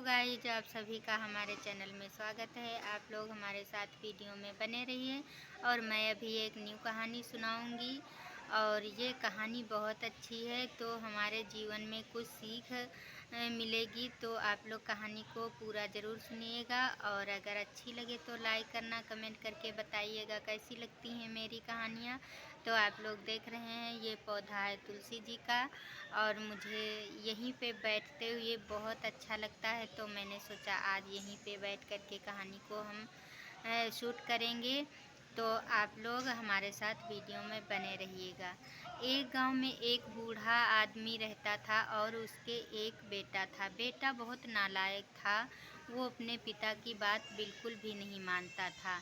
Guys, आप सभी का हमारे चैनल में स्वागत है। आप लोग हमारे साथ वीडियो में बने रहिए और मैं अभी एक न्यू कहानी सुनाऊंगी और ये कहानी बहुत अच्छी है, तो हमारे जीवन में कुछ सीख मिलेगी। तो आप लोग कहानी को पूरा ज़रूर सुनिएगा और अगर अच्छी लगे तो लाइक करना, कमेंट करके बताइएगा कैसी लगती हैं मेरी कहानियाँ। तो आप लोग देख रहे हैं ये पौधा है तुलसी जी का और मुझे यहीं पे बैठते हुए बहुत अच्छा लगता है, तो मैंने सोचा आज यहीं पे बैठ कर के कहानी को हम शूट करेंगे। तो आप लोग हमारे साथ वीडियो में बने रहिएगा। एक गांव में एक बूढ़ा आदमी रहता था और उसके एक बेटा था। बेटा बहुत नालायक था, वो अपने पिता की बात बिल्कुल भी नहीं मानता था।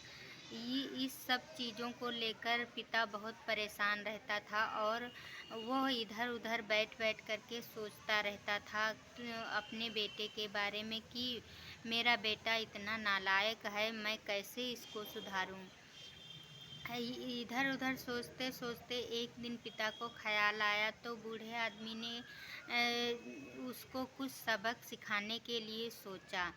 ये इस सब चीज़ों को लेकर पिता बहुत परेशान रहता था और वो इधर उधर बैठ बैठ कर के सोचता रहता था अपने बेटे के बारे में कि मेरा बेटा इतना नालायक है, मैं कैसे इसको सुधारूं। इधर उधर सोचते सोचते एक दिन पिता को ख्याल आया, तो बूढ़े आदमी ने उसको कुछ सबक सिखाने के लिए सोचा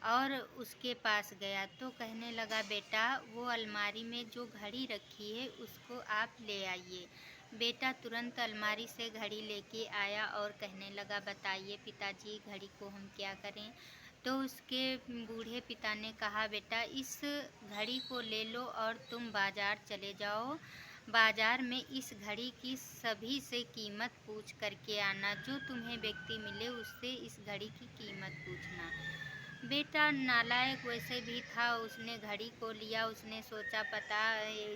और उसके पास गया। तो कहने लगा, बेटा वो अलमारी में जो घड़ी रखी है उसको आप ले आइए। बेटा तुरंत अलमारी से घड़ी लेके आया और कहने लगा, बताइए पिताजी घड़ी को हम क्या करें। तो उसके बूढ़े पिता ने कहा, बेटा इस घड़ी को ले लो और तुम बाज़ार चले जाओ। बाज़ार में इस घड़ी की सभी से कीमत पूछ करके आना। जो तुम्हें व्यक्ति मिले उससे इस घड़ी की कीमत पूछना। बेटा नालायक वैसे भी था, उसने घड़ी को लिया। उसने सोचा पता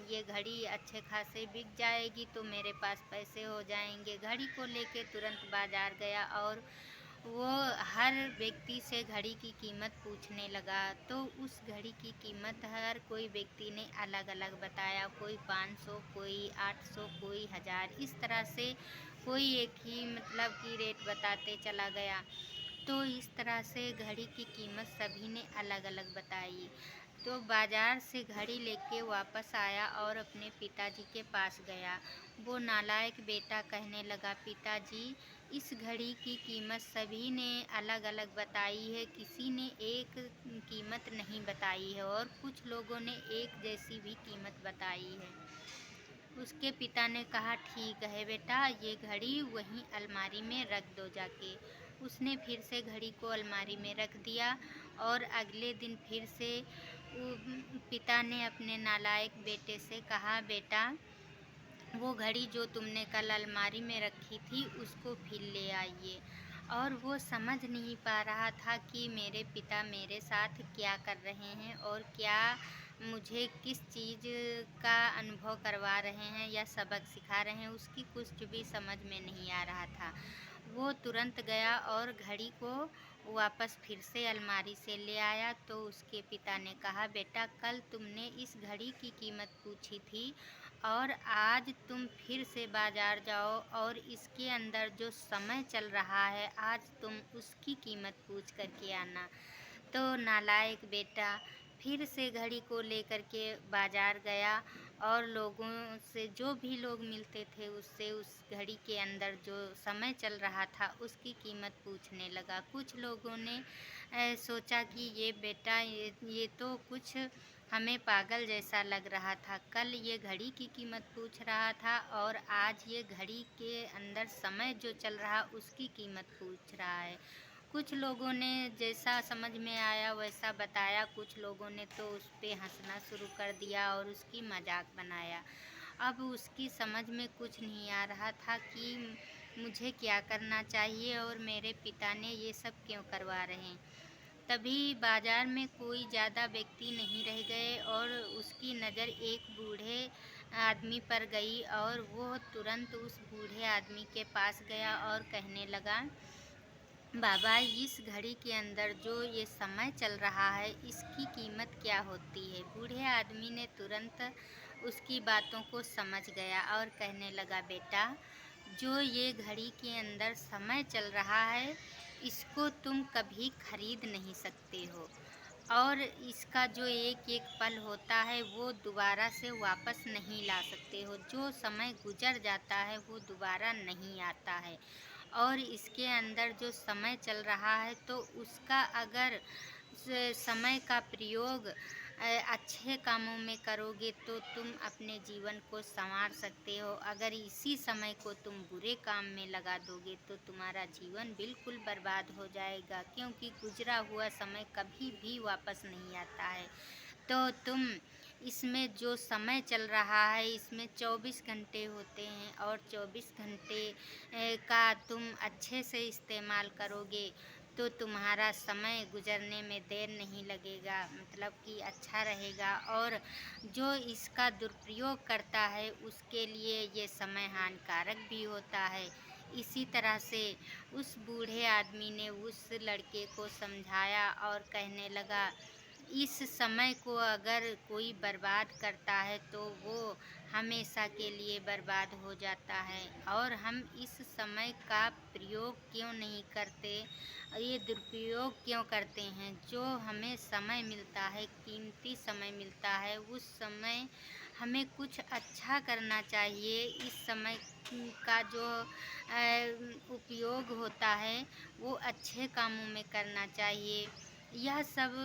ये घड़ी अच्छे खासे बिक जाएगी तो मेरे पास पैसे हो जाएंगे। घड़ी को लेके तुरंत बाज़ार गया और वो हर व्यक्ति से घड़ी की कीमत पूछने लगा। तो उस घड़ी की कीमत हर कोई व्यक्ति ने अलग अलग बताया। कोई 500, कोई 800, कोई 1000, इस तरह से कोई एक ही मतलब कि रेट बताते चला गया। तो इस तरह से घड़ी की कीमत सभी ने अलग अलग बताई। तो बाज़ार से घड़ी लेके वापस आया और अपने पिताजी के पास गया। वो नालायक बेटा कहने लगा, पिताजी इस घड़ी की कीमत सभी ने अलग अलग बताई है, किसी ने एक कीमत नहीं बताई है और कुछ लोगों ने एक जैसी भी कीमत बताई है। उसके पिता ने कहा, ठीक है बेटा, ये घड़ी वहीं अलमारी में रख दो जाके। उसने फिर से घड़ी को अलमारी में रख दिया और अगले दिन फिर से पिता ने अपने नालायक बेटे से कहा, बेटा वो घड़ी जो तुमने कल अलमारी में रखी थी उसको फिर ले आइए। और वो समझ नहीं पा रहा था कि मेरे पिता मेरे साथ क्या कर रहे हैं और क्या मुझे किस चीज़ का अनुभव करवा रहे हैं या सबक सिखा रहे हैं, उसकी कुछ भी समझ में नहीं आ रहा था। वो तुरंत गया और घड़ी को वापस फिर से अलमारी से ले आया। तो उसके पिता ने कहा, बेटा कल तुमने इस घड़ी की कीमत पूछी थी और आज तुम फिर से बाज़ार जाओ और इसके अंदर जो समय चल रहा है आज तुम उसकी कीमत पूछ कर के आना। तो नालायक बेटा फिर से घड़ी को लेकर के बाज़ार गया और लोगों से, जो भी लोग मिलते थे उससे उस घड़ी के अंदर जो समय चल रहा था उसकी कीमत पूछने लगा। कुछ लोगों ने सोचा कि ये बेटा ये तो कुछ हमें पागल जैसा लग रहा था। कल ये घड़ी की कीमत पूछ रहा था और आज ये घड़ी के अंदर समय जो चल रहा उसकी कीमत पूछ रहा है। कुछ लोगों ने जैसा समझ में आया वैसा बताया, कुछ लोगों ने तो उस पे हंसना शुरू कर दिया और उसकी मजाक बनाया। अब उसकी समझ में कुछ नहीं आ रहा था कि मुझे क्या करना चाहिए और मेरे पिता ने ये सब क्यों करवा रहे हैं। तभी बाजार में कोई ज़्यादा व्यक्ति नहीं रह गए और उसकी नज़र एक बूढ़े आदमी पर गई और वो तुरंत उस बूढ़े आदमी के पास गया और कहने लगा, बाबा इस घड़ी के अंदर जो ये समय चल रहा है इसकी कीमत क्या होती है। बूढ़े आदमी ने तुरंत उसकी बातों को समझ गया और कहने लगा, बेटा जो ये घड़ी के अंदर समय चल रहा है इसको तुम कभी खरीद नहीं सकते हो और इसका जो एक एक पल होता है वो दोबारा से वापस नहीं ला सकते हो। जो समय गुजर जाता है वो दोबारा नहीं आता है और इसके अंदर जो समय चल रहा है तो उसका अगर समय का प्रयोग अच्छे कामों में करोगे तो तुम अपने जीवन को संवार सकते हो। अगर इसी समय को तुम बुरे काम में लगा दोगे तो तुम्हारा जीवन बिल्कुल बर्बाद हो जाएगा, क्योंकि गुजरा हुआ समय कभी भी वापस नहीं आता है। तो तुम इसमें जो समय चल रहा है इसमें 24 घंटे होते हैं, और 24 घंटे का तुम अच्छे से इस्तेमाल करोगे तो तुम्हारा समय गुजरने में देर नहीं लगेगा, मतलब कि अच्छा रहेगा। और जो इसका दुरुपयोग करता है उसके लिए ये समय हानिकारक भी होता है। इसी तरह से उस बूढ़े आदमी ने उस लड़के को समझाया और कहने लगा, इस समय को अगर कोई बर्बाद करता है तो वो हमेशा के लिए बर्बाद हो जाता है, और हम इस समय का प्रयोग क्यों नहीं करते, ये दुरुपयोग क्यों करते हैं। जो हमें समय मिलता है, कीमती समय मिलता है, उस समय हमें कुछ अच्छा करना चाहिए। इस समय का जो उपयोग होता है वो अच्छे कामों में करना चाहिए। यह सब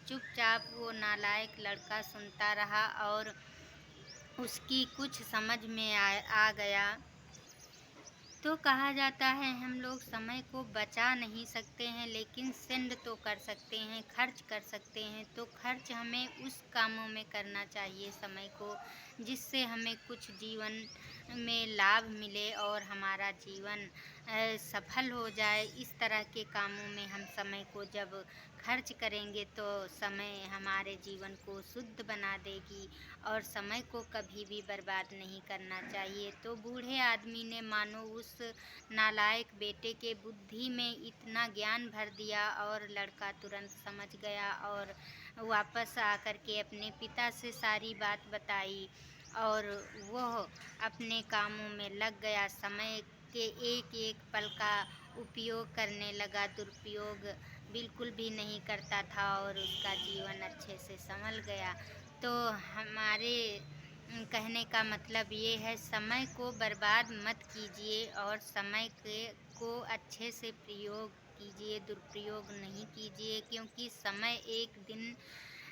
चुपचाप वो नालायक लड़का सुनता रहा, और उसकी कुछ समझ में आ गया। तो कहा जाता है हम लोग समय को बचा नहीं सकते हैं, लेकिन सेंड तो कर सकते हैं, खर्च कर सकते हैं। तो खर्च हमें उस कामों में करना चाहिए समय को, जिससे हमें कुछ जीवन में लाभ मिले और हमारा जीवन सफल हो जाए। इस तरह के कामों में हम समय को जब खर्च करेंगे तो समय हमारे जीवन को शुद्ध बना देगी, और समय को कभी भी बर्बाद नहीं करना चाहिए। तो बूढ़े आदमी ने मानो उस नालायक बेटे के बुद्धि में इतना ज्ञान भर दिया, और लड़का तुरंत समझ गया और वापस आकर के अपने पिता से सारी बात बताई, और वह अपने कामों में लग गया। समय के एक एक पल का उपयोग करने लगा, दुरुपयोग बिल्कुल भी नहीं करता था, और उसका जीवन अच्छे से संभल गया। तो हमारे कहने का मतलब ये है, समय को बर्बाद मत कीजिए, और समय के को अच्छे से प्रयोग कीजिए, दुरुपयोग नहीं कीजिए, क्योंकि समय एक दिन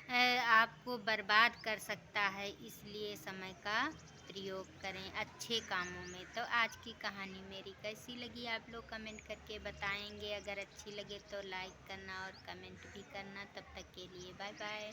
आपको बर्बाद कर सकता है। इसलिए समय का प्रयोग करें अच्छे कामों में। तो आज की कहानी मेरी कैसी लगी आप लोग कमेंट करके बताएंगे। अगर अच्छी लगे तो लाइक करना और कमेंट भी करना। तब तक के लिए बाय बाय।